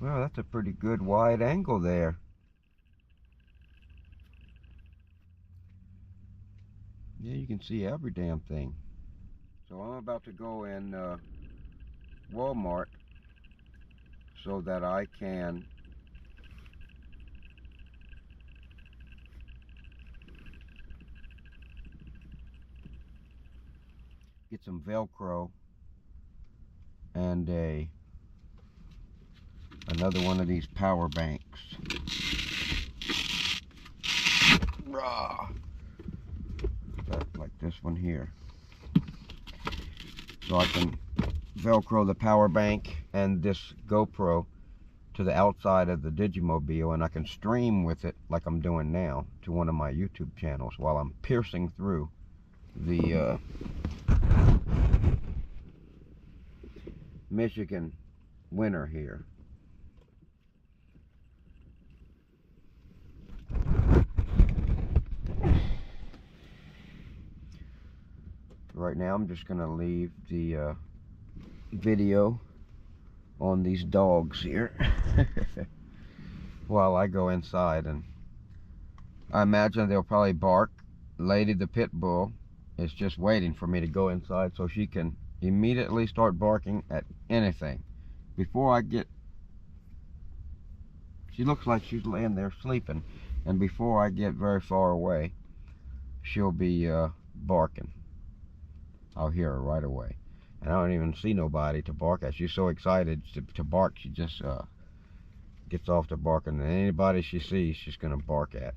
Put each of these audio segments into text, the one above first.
Well, that's a pretty good wide angle there. Yeah, you can see every damn thing. So I'm about to go in Walmart so that I can get some Velcro and another one of these power banks. Like this one here. So I can Velcro the power bank and this GoPro to the outside of the Digimobile, and I can stream with it like I'm doing now to one of my YouTube channels while I'm piercing through the Michigan winter here. Right now I'm just gonna leave the video on these dogs here while I go inside, and I imagine they'll probably bark. Lady the pit bull is just waiting for me to go inside so she can immediately start barking at anything. Before I get, she looks like she's laying there sleeping, and before I get very far away, she'll be barking. I'll hear her right away. And I don't even see nobody to bark at. She's so excited to bark, she just gets off to barking. And anybody she sees, she's going to bark at.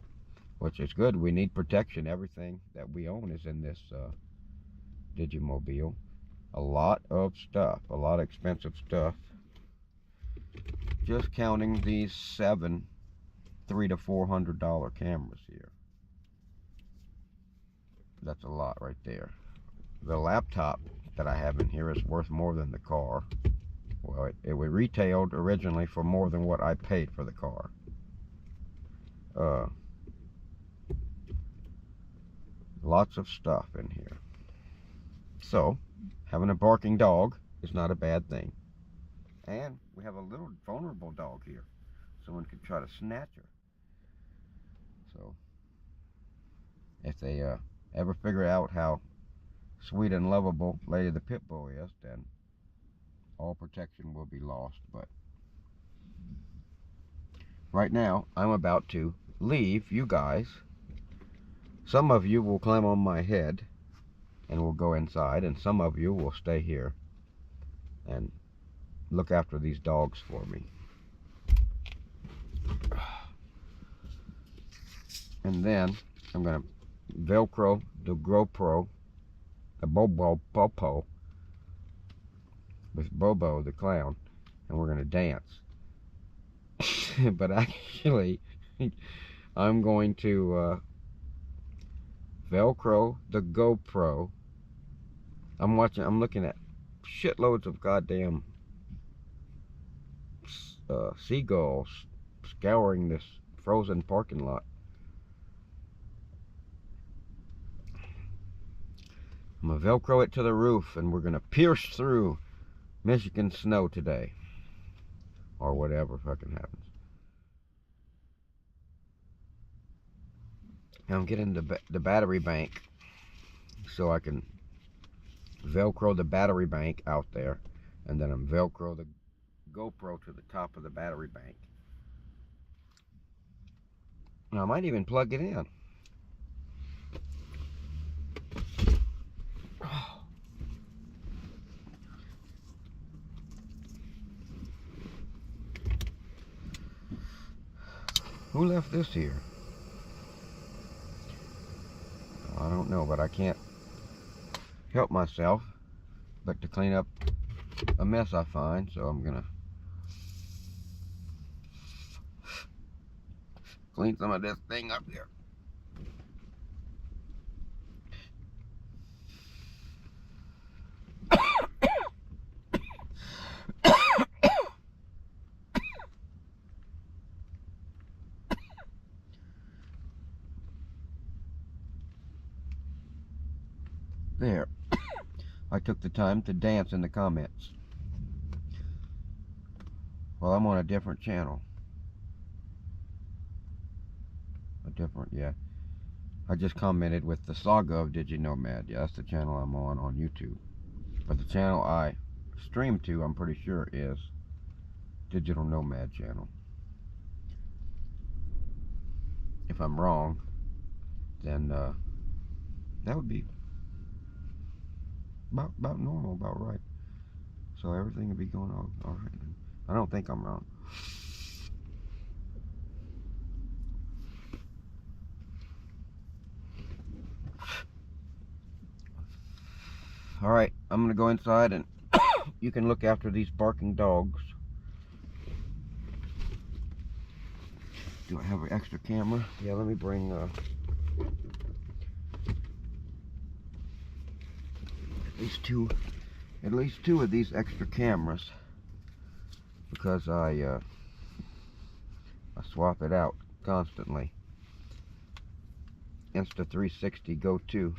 Which is good. We need protection. Everything that we own is in this Digimobile. A lot of stuff. A lot of expensive stuff. Just counting these 7 $300 to $400 cameras here. That's a lot right there. The laptop that I have in here is worth more than the car. Well, it was retailed originally for more than what I paid for the car. Lots of stuff in here. So, having a barking dog is not a bad thing. And we have a little vulnerable dog here. Someone could try to snatch her. So, if they ever figure out how sweet and lovable Lady the Pit Bull is, then all protection will be lost. But right now, I'm about to leave you guys. Some of you will climb on my head and will go inside, and some of you will stay here and look after these dogs for me. And then I'm going to Velcro the GoPro, the Bobo, with Bobo the clown, and we're going to dance. But actually, I'm going to Velcro the GoPro. I'm looking at shitloads of goddamn seagulls scouring this frozen parking lot. I'm gonna Velcro it to the roof, and we're gonna pierce through Michigan snow today, or whatever fucking happens. Now I'm getting the battery bank so I can Velcro the battery bank out there, and then I'm Velcro the GoPro to the top of the battery bank. Now I might even plug it in. Who left this here? I don't know, but I can't help myself but to clean up a mess I find, so I'm gonna clean some of this thing up here. There. I took the time to dance in the comments. Well, I'm on a different channel. Yeah. I just commented with the saga of DigiNomad. Yeah, that's the channel I'm on YouTube. But the channel I stream to, I'm pretty sure, is Digital Nomad channel. If I'm wrong, then that would be about normal, about right. So everything would be going on all right. I don't think I'm wrong. All right, I'm gonna go inside and you can look after these barking dogs. Do I have an extra camera? Yeah, let me bring at least two of these extra cameras, because I swap it out constantly. Insta360 Go 2.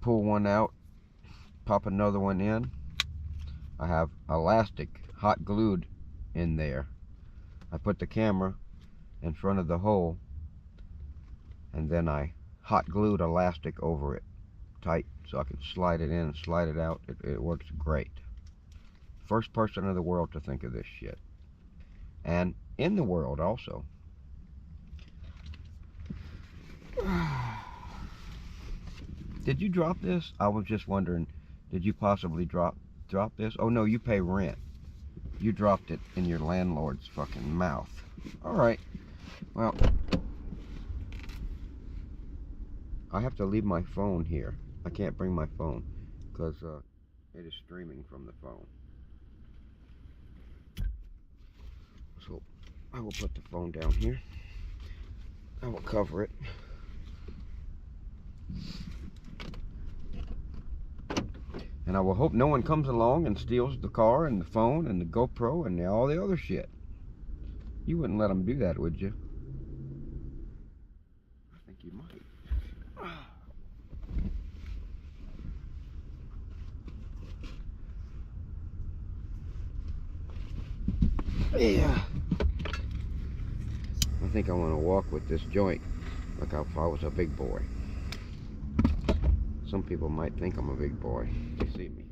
Pull one out, pop another one in. I have elastic hot glued in there. I put the camera in front of the hole, and then I hot glued elastic over it tight so I can slide it in and slide it out. It works great. First person in the world to think of this shit. And in the world also. Did you drop this? I was just wondering, did you possibly drop this? Oh no, you pay rent. You dropped it in your landlord's fucking mouth. Alright. Well, I have to leave my phone here. I can't bring my phone because it is streaming from the phone. So I will put the phone down here. I will cover it. And I will hope no one comes along and steals the car and the phone and the GoPro and all the other shit. You wouldn't let them do that, would you? I think you might. Yeah. I think I want to walk with this joint like if I was a big boy. Some people might think I'm a big boy. They see me.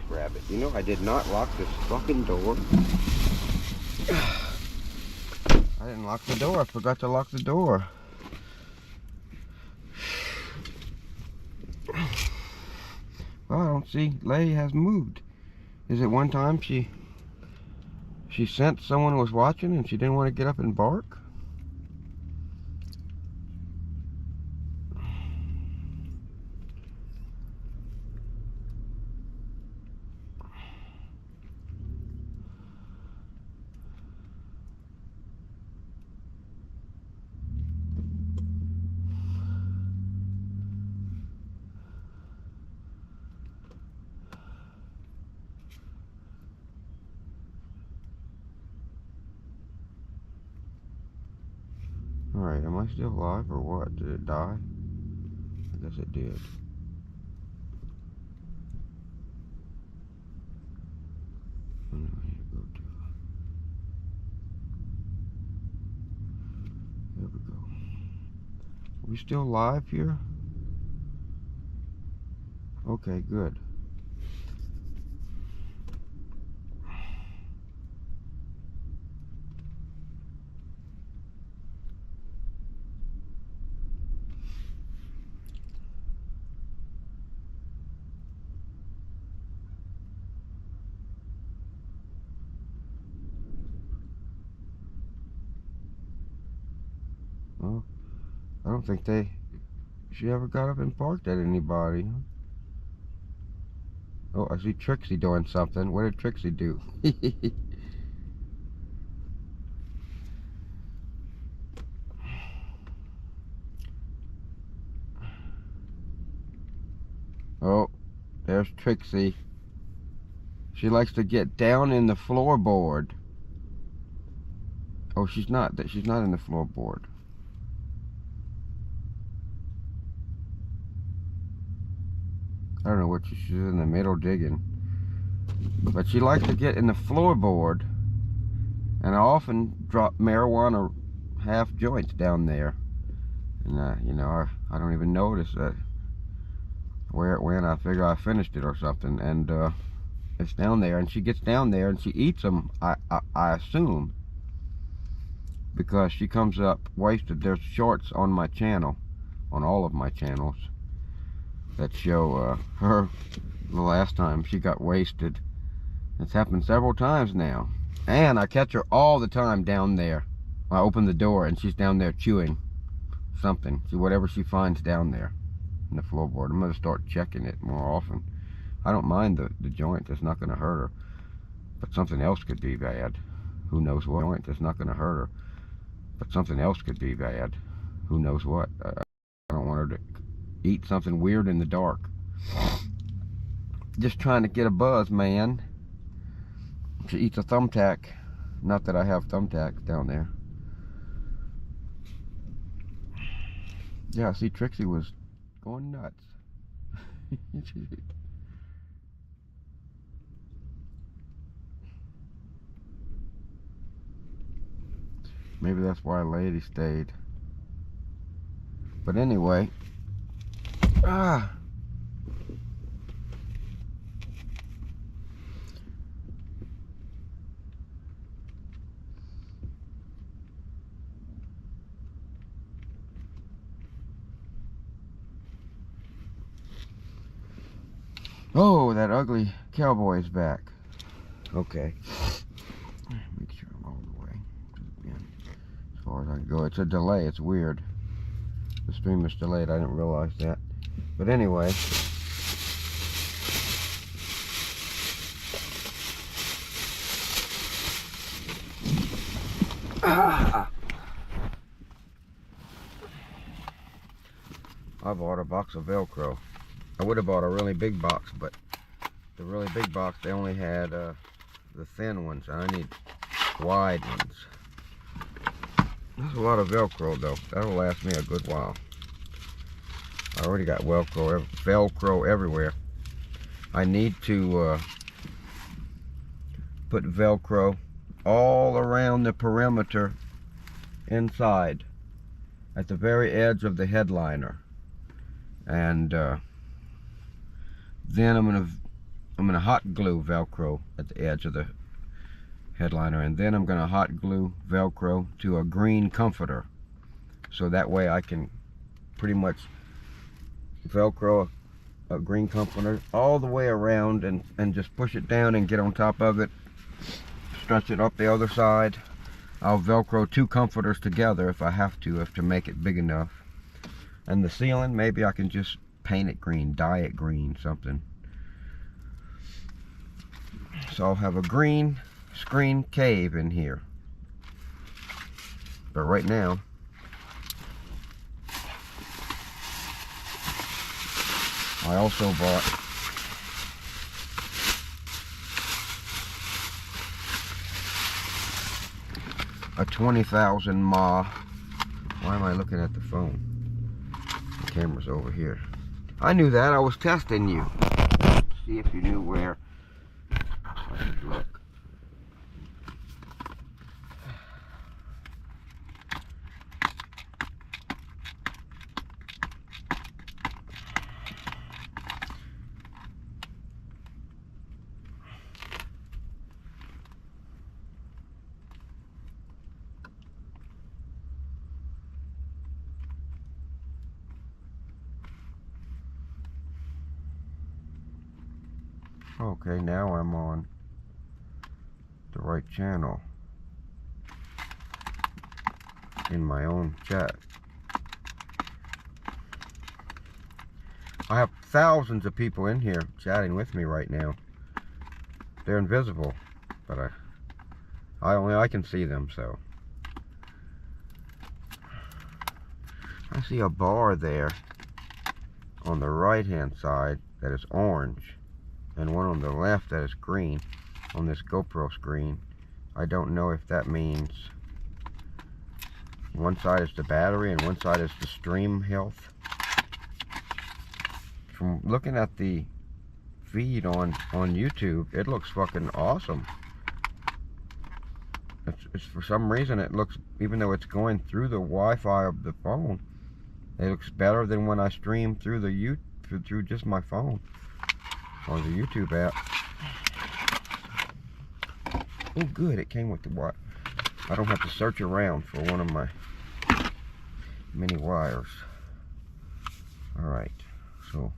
this rabbit. You know, I did not lock this fucking door. I didn't lock the door. I forgot to lock the door. Well, I don't see. Lady has moved. Is it one time she sensed someone was watching and she didn't want to get up and bark? Alright, am I still alive or what? Did it die? I guess it did. I don't know where to go to. There we go. Are we still live here? Okay, good. Well, I don't think she ever got up and barked at anybody. Oh, I see Trixie doing something. What did Trixie do? Oh, there's Trixie. She likes to get down in the floorboard. Oh, she's not in the floorboard. I don't know what she's in the middle digging. But she likes to get in the floorboard. And I often drop marijuana half joints down there. And, you know, I don't even notice that where it went. I figure I finished it or something. And it's down there. And she gets down there and she eats them, I assume. Because she comes up wasted. There's shorts on my channel, on all of my channels, that show her the last time she got wasted. It's happened several times now. And I catch her all the time down there. I open the door and she's down there chewing something. Whatever she finds down there in the floorboard. I'm going to start checking it more often. I don't mind the joint. It's not going to hurt her. But something else could be bad. Who knows what? Joint is not going to hurt her. But something else could be bad. Who knows what? I don't want her to eat something weird in the dark. Just trying to get a buzz, man. She eats a thumbtack. Not that I have thumbtacks down there. Yeah, see, Trixie was going nuts. Maybe that's why Lady stayed. But anyway. Oh, that ugly cowboy is back. Okay. Make sure I'm all the way. As far as I can go. It's a delay. It's weird. The stream is delayed. I didn't realize that. But anyway. I bought a box of Velcro. I would have bought a really big box, but the really big box, they only had the thin ones. I need wide ones. There's a lot of Velcro though. That'll last me a good while. I already got Velcro everywhere. I need to put Velcro all around the perimeter inside at the very edge of the headliner. And then I'm I'm going to hot glue Velcro at the edge of the headliner, and then I'm going to hot glue Velcro to a green comforter, so that way I can pretty much Velcro a green comforter all the way around and just push it down and get on top of it, stretch it up the other side. I'll Velcro 2 comforters together if I have to make it big enough. And the ceiling, maybe I can just paint it green, dye it green, something. So I'll have a green screen cave in here. But right now, I also bought a 20,000 mAh. Why am I looking at the phone? The camera's over here. I knew that. I was testing you. See if you knew where I should look. Okay, now I'm on the right channel in my own chat. I have thousands of people in here chatting with me right now. They're invisible, but I can see them, so. I see a bar there on the right hand side that is orange, and one on the left that is green on this GoPro screen. I don't know if that means one side is the battery and one side is the stream health. From looking at the feed on YouTube, it looks fucking awesome. It's for some reason it looks, even though it's going through the Wi-Fi of the phone, it looks better than when I stream through through just my phone on the YouTube app. Oh good, it came with the wire. I don't have to search around for one of my mini wires. Alright, so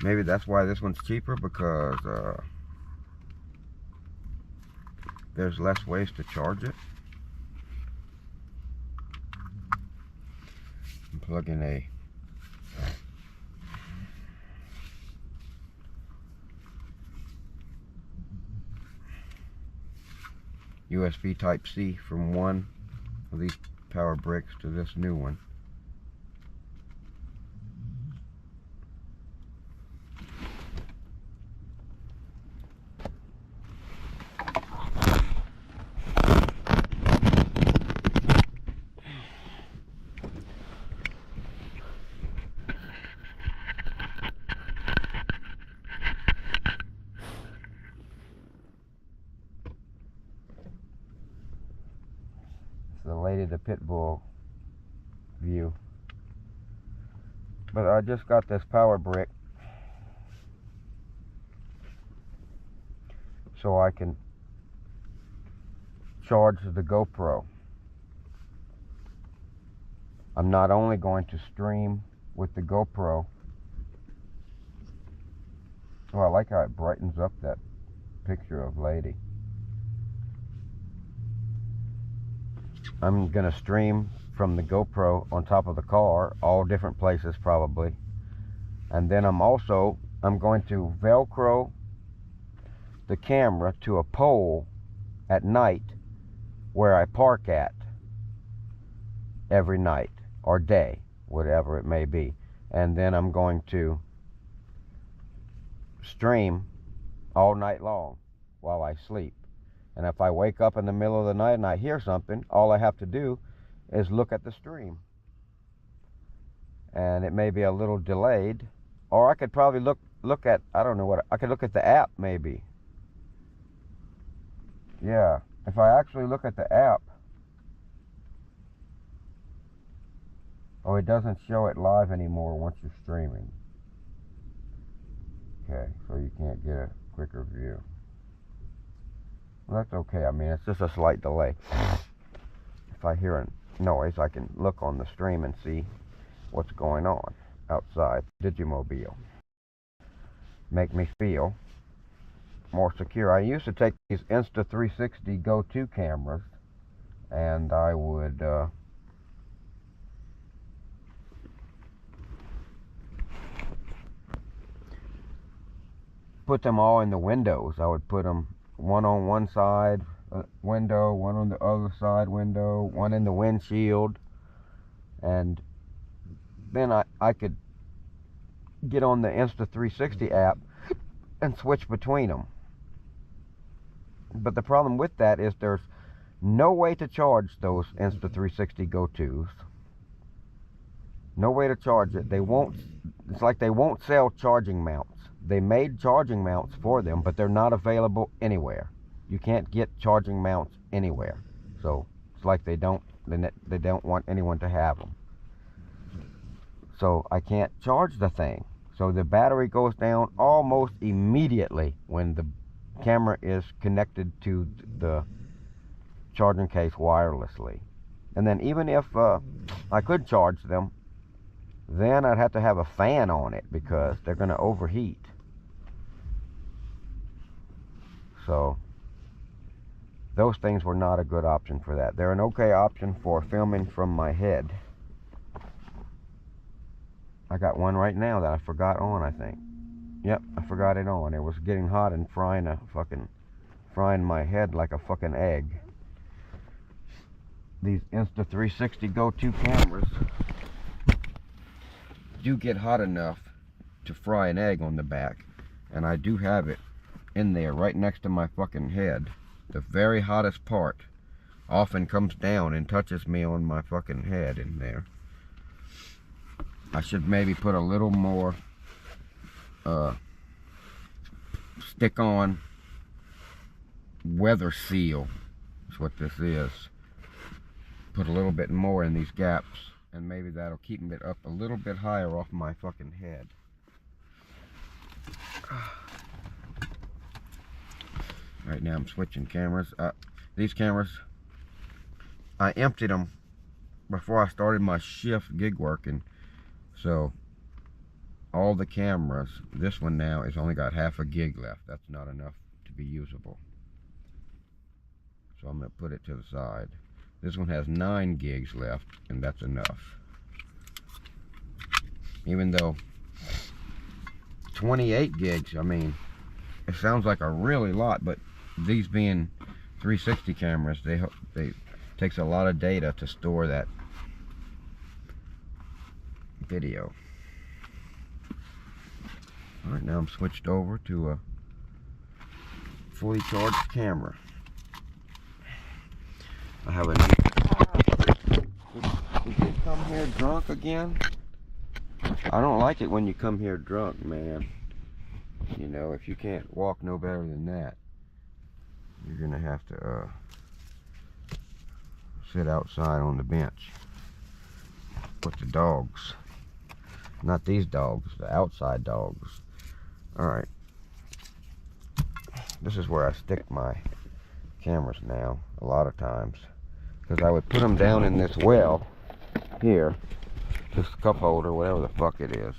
maybe that's why this one's cheaper, because there's less ways to charge it. I'm plugging a USB Type-C from one of these power bricks to this new one. The Lady the Pitbull view. But I just got this power brick so I can charge the GoPro. I'm not only going to stream with the GoPro. Oh, I like how it brightens up that picture of Lady. I'm gonna stream from the GoPro on top of the car, all different places probably. And then I'm going to Velcro the camera to a pole at night where I park at every night or day, whatever it may be. And then I'm going to stream all night long while I sleep. And if I wake up in the middle of the night and I hear something, all I have to do is look at the stream. And it may be a little delayed. Or I could probably look at, I don't know what, I could look at the app maybe. Yeah, if I actually look at the app. Oh, it doesn't show it live anymore once you're streaming. Okay, so you can't get a quicker view. Well, that's okay. I mean, it's just a slight delay. If I hear a noise, I can look on the stream and see what's going on outside Digimobile. Make me feel more secure. I used to take these Insta360 Go2 cameras, and I would put them all in the windows. I would put them one on one side window, one on the other side window, one in the windshield, and then I could get on the Insta360 app and switch between them. But the problem with that is there's no way to charge those Insta360 Go2s. No way to charge it. They won't, it's like they won't sell charging mounts. They made charging mounts for them, but they're not available anywhere. You can't get charging mounts anywhere. So it's like they don't want anyone to have them. So I can't charge the thing. So the battery goes down almost immediately when the camera is connected to the charging case wirelessly. And then even if I could charge them, then I'd have to have a fan on it because they're going to overheat. So those things were not a good option for that. They're an okay option for filming from my head. I got one right now that I forgot on, I think. Yep, I forgot it on. It was getting hot and frying my head like a fucking egg. These Insta360 Go2 cameras do get hot enough to fry an egg on the back, and I do have it in there right next to my fucking head. The very hottest part often comes down and touches me on my fucking head in there. I should maybe put a little more stick on weather seal. That's what this is. Put a little bit more in these gaps, and maybe that'll keep it up a little bit higher off my fucking head. Right now I'm switching cameras. These cameras, I emptied them before I started my shift gig working. So all the cameras, this one now has only got half a gig left. That's not enough to be usable. So I'm going to put it to the side. This one has 9 gigs left, and that's enough. Even though 28 gigs, I mean, it sounds like a really lot, but these being 360 cameras, they takes a lot of data to store that video. Alright, now I'm switched over to a fully charged camera. I have a new... Did you come here drunk again? I don't like it when you come here drunk, man. You know, if you can't walk no better than that, you're gonna have to sit outside on the bench with the dogs. Not these dogs, the outside dogs. Alright. This is where I stick my cameras now, a lot of times. Because I would put them down in this well here, this cup holder, whatever the fuck it is.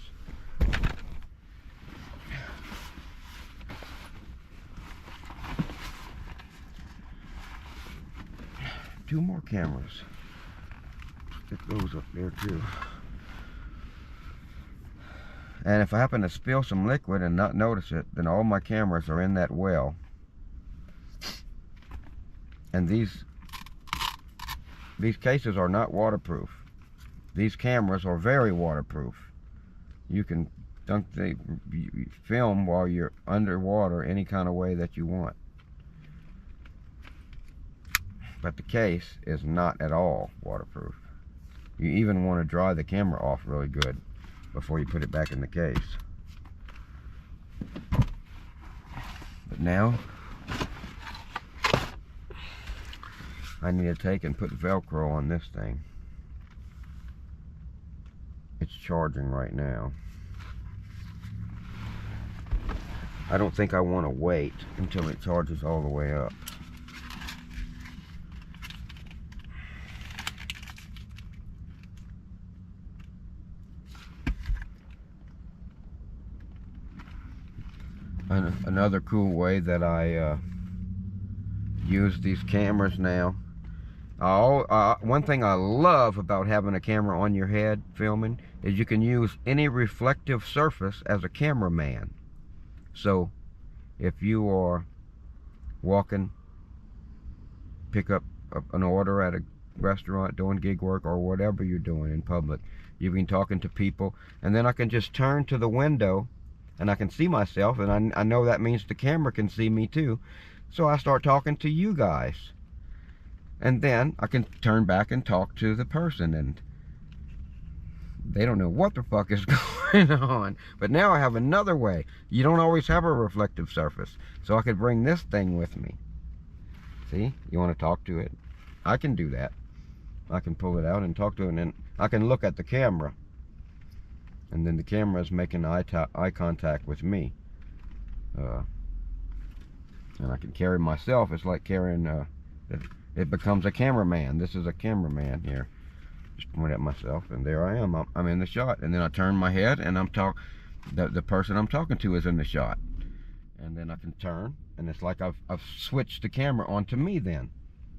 Two more cameras. Stick those up there too. And if I happen to spill some liquid and not notice it, then all my cameras are in that well. And these cases are not waterproof. These cameras are very waterproof. You can film while you're underwater any kind of way that you want. But the case is not at all waterproof. You even want to dry the camera off really good before you put it back in the case. But now I need to take and put Velcro on this thing. It's charging right now. I don't think I want to wait until it charges all the way up. Another cool way that I use these cameras now. One thing I love about having a camera on your head filming is you can use any reflective surface as a cameraman. So if you are walking, pick up an order at a restaurant, doing gig work, or whatever you're doing in public, you've been talking to people, and then I can just turn to the window and I can see myself, and I know that means the camera can see me too. So I start talking to you guys, and then I can turn back and talk to the person, and they don't know what the fuck is going on. But now I have another way. You don't always have a reflective surface, so I could bring this thing with me. See, you want to talk to it, I can do that. I can pull it out and talk to it, and then I can look at the camera, and then the camera is making eye contact with me, and I can carry myself. It's like carrying it becomes a cameraman. This is a cameraman here. Just point at myself, and there I am. I'm in the shot, and then I turn my head, and the person I'm talking to is in the shot, and then I can turn, and it's like I've switched the camera onto me then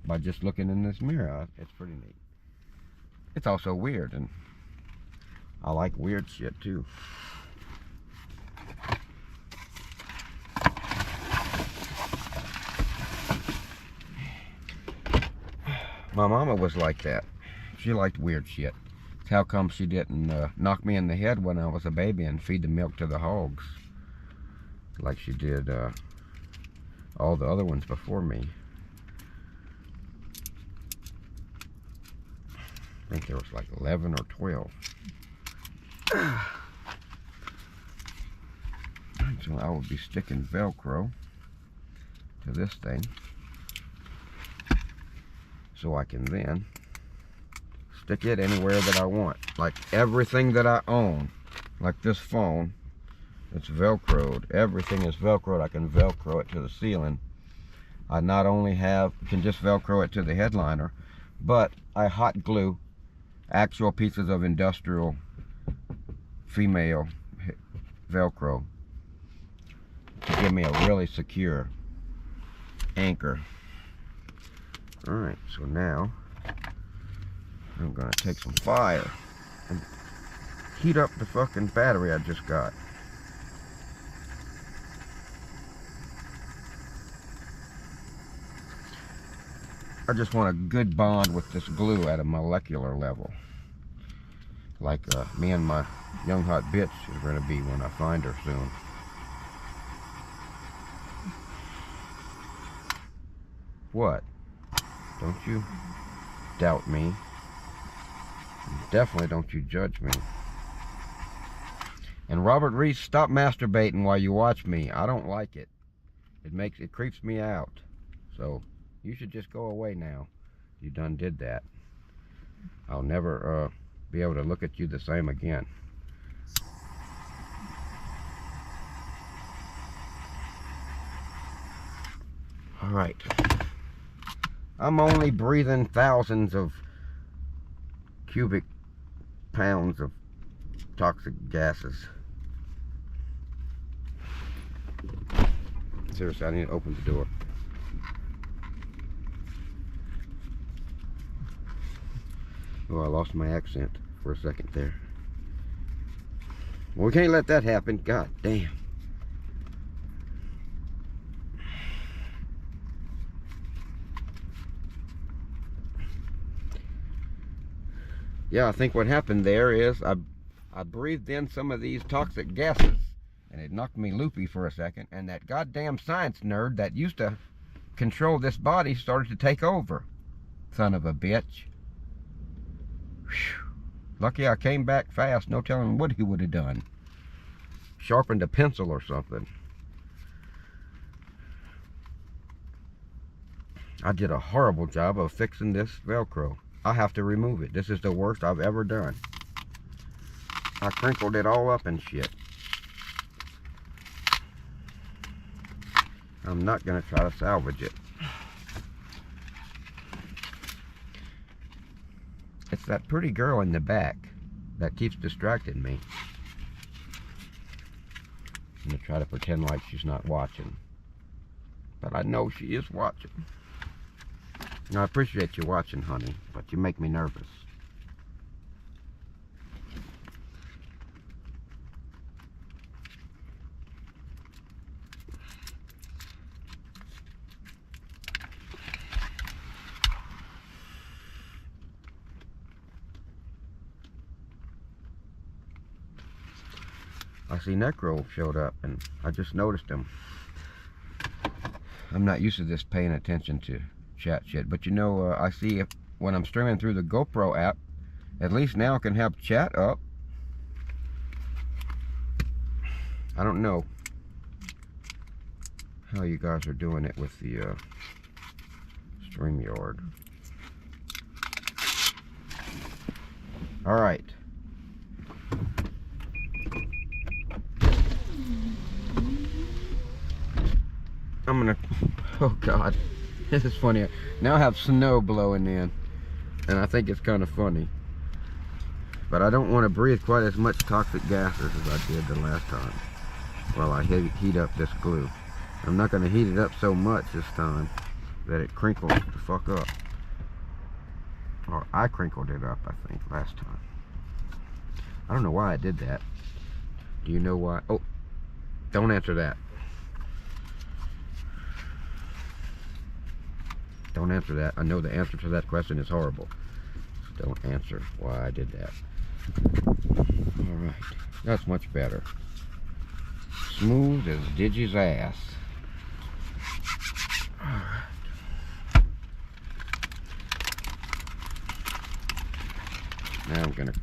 by just looking in this mirror. It's pretty neat. It's also weird, and I like weird shit too. My mama was like that. She liked weird shit. How come she didn't knock me in the head when I was a baby and feed the milk to the hogs like she did all the other ones before me? I think there was like 11 or 12. So I would be sticking Velcro to this thing, so I can then stick it anywhere that I want. Like everything that I own, like this phone, it's Velcroed. Everything is Velcroed. I can Velcro it to the ceiling. I not only can just Velcro it to the headliner, but I hot glue actual pieces of industrial female Velcro to give me a really secure anchor. Alright, so now I'm gonna take some fire and heat up the fucking battery I just got. I just want a good bond with this glue at a molecular level, like me and my young hot bitch is gonna be when I find her soon. What? Don't you doubt me. Definitely don't you judge me. And Robert Reese, stop masturbating while you watch me. I don't like it. It creeps me out. So you should just go away now. You done did that. I'll never be able to look at you the same again. All right. I'm only breathing thousands of cubic pounds of toxic gases. Seriously, I need to open the door. Oh, I lost my accent for a second there. Well, we can't let that happen. God damn. Yeah, I think what happened there is I breathed in some of these toxic gases, and it knocked me loopy for a second, and that goddamn science nerd that used to control this body started to take over. Son of a bitch. Whew. Lucky I came back fast. No telling what he would have done. Sharpened a pencil or something. I did a horrible job of fixing this Velcro. I have to remove it. This is the worst I've ever done. I crinkled it all up and shit. I'm not going to try to salvage it. It's that pretty girl in the back that keeps distracting me. I'm going to try to pretend like she's not watching. But I know she is watching. I appreciate you watching, honey, but you make me nervous. I see Necro showed up, and I just noticed him. I'm not used to this paying attention to chat shit, but you know, I see if when I'm streaming through the GoPro app, at least now I can have chat up. I don't know how you guys are doing it with the StreamYard. All right. I'm gonna, oh God, this is funny. Now I have snow blowing in, and I think it's kind of funny. But I don't want to breathe quite as much toxic gases as I did the last time while I heat up this glue. I'm not going to heat it up so much this time that it crinkles the fuck up. Or I crinkled it up, I think, last time. I don't know why I did that. Do you know why? Oh, don't answer that. Don't answer that. I know the answer to that question is horrible. So don't answer why I did that. Alright. That's much better. Smooth as Digi's ass. Alright. Now I'm going to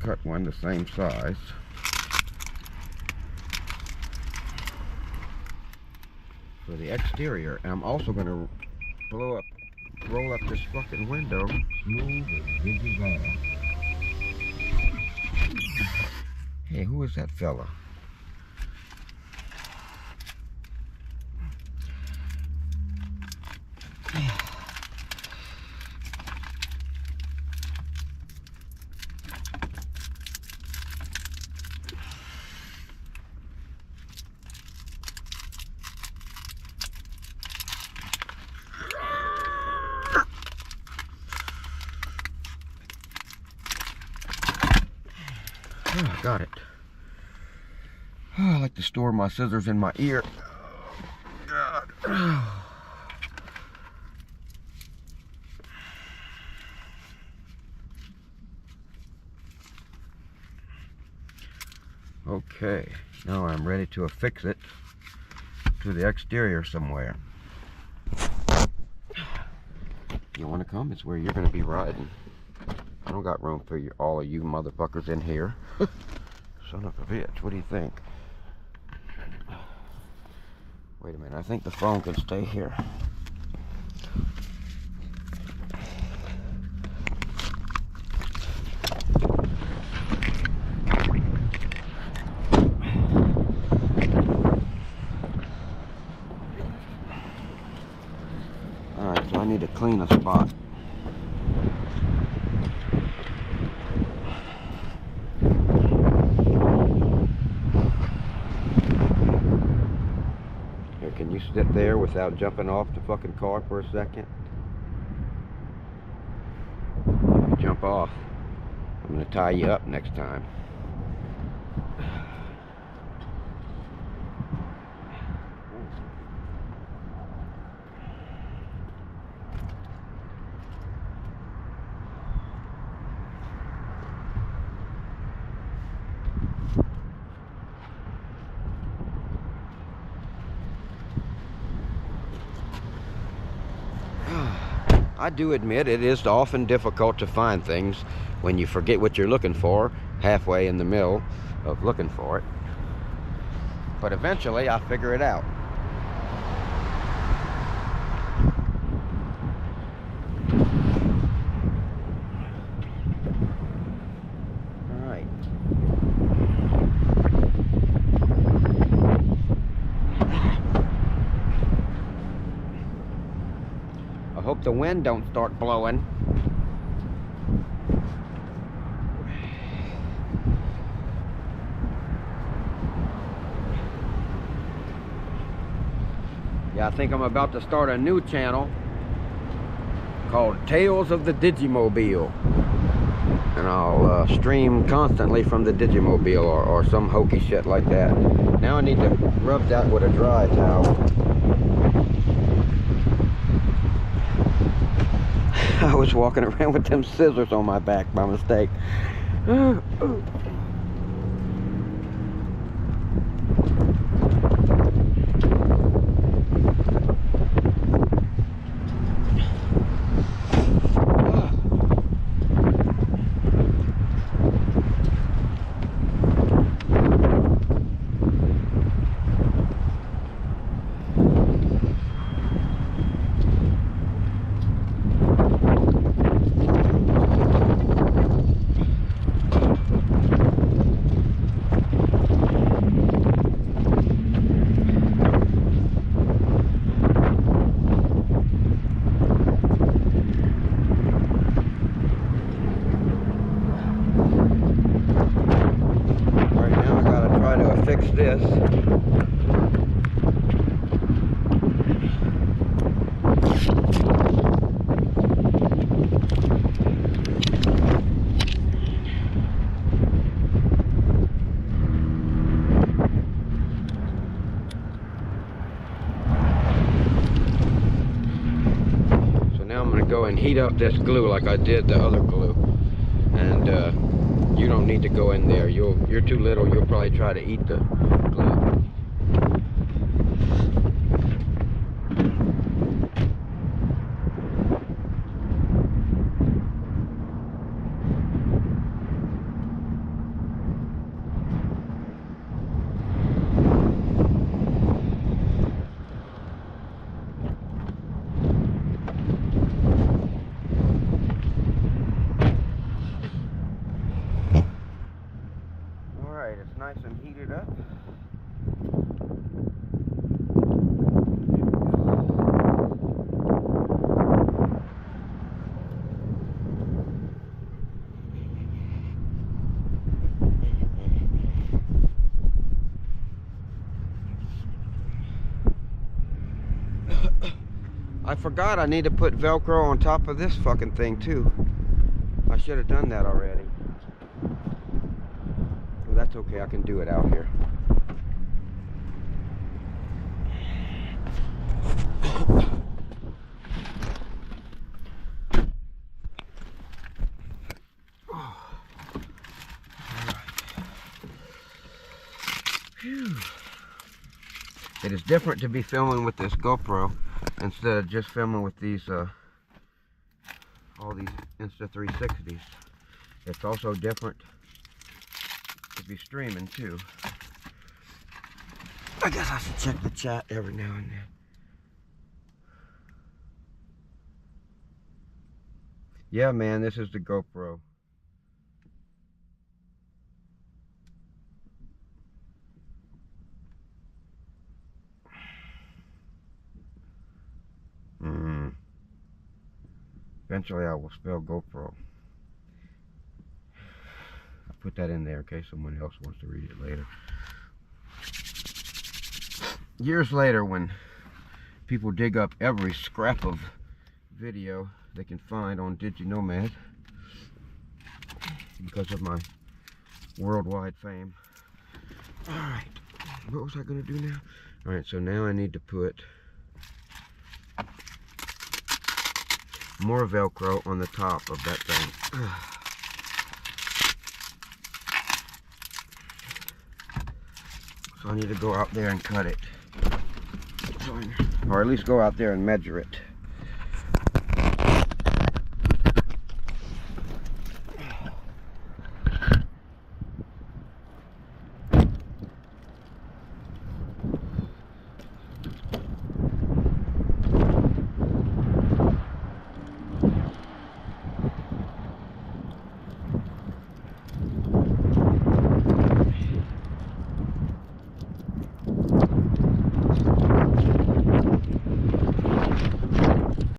cut one the same size. For the exterior. And I'm also going to roll up this fucking window. Smooth as Digi's ass. Hey, who is that fella? Oh, got it. Oh, I like to store my scissors in my ear. Oh, God. Okay, now I'm ready to affix it to the exterior somewhere. You want to come? It's where you're going to be riding. I don't got room for all of you motherfuckers in here. Son of a bitch, what do you think? Wait a minute, I think the phone can stay here. Alright, so I need to clean a spot. Can you sit there without jumping off the fucking car for a second? If you jump off, I'm going to tie you up next time. I do admit it is often difficult to find things when you forget what you're looking for halfway in the middle of looking for it. But eventually I figure it out. Alright. hope the wind don't start blowing. Yeah, I think I'm about to start a new channel called Tales of the Digimobile. And I'll stream constantly from the Digimobile or some hokey shit like that. Now I need to rub that with a dry towel. I was walking around with them scissors on my back by mistake. Fix this. So now I'm going to go and heat up this glue like I did the other glue. And you don't need to go in there. You're too little. You'll probably try to eat the glue. It's nice and heated up. I forgot I need to put Velcro on top of this fucking thing too. I should have done that already. That's okay, I can do it out here. It is different to be filming with this GoPro instead of just filming with these all these Insta360s. It's also different to be streaming too. I guess I should check the chat every now and then. Yeah, man, this is the GoPro. Eventually I will spell GoPro. I'll put that in there in case someone else wants to read it later. Years later, when people dig up every scrap of video they can find on DigiNomad because of my worldwide fame. Alright, what was I going to do now? Alright, so now I need to put more Velcro on the top of that thing. So I need to go out there and cut it. Or at least go out there and measure it.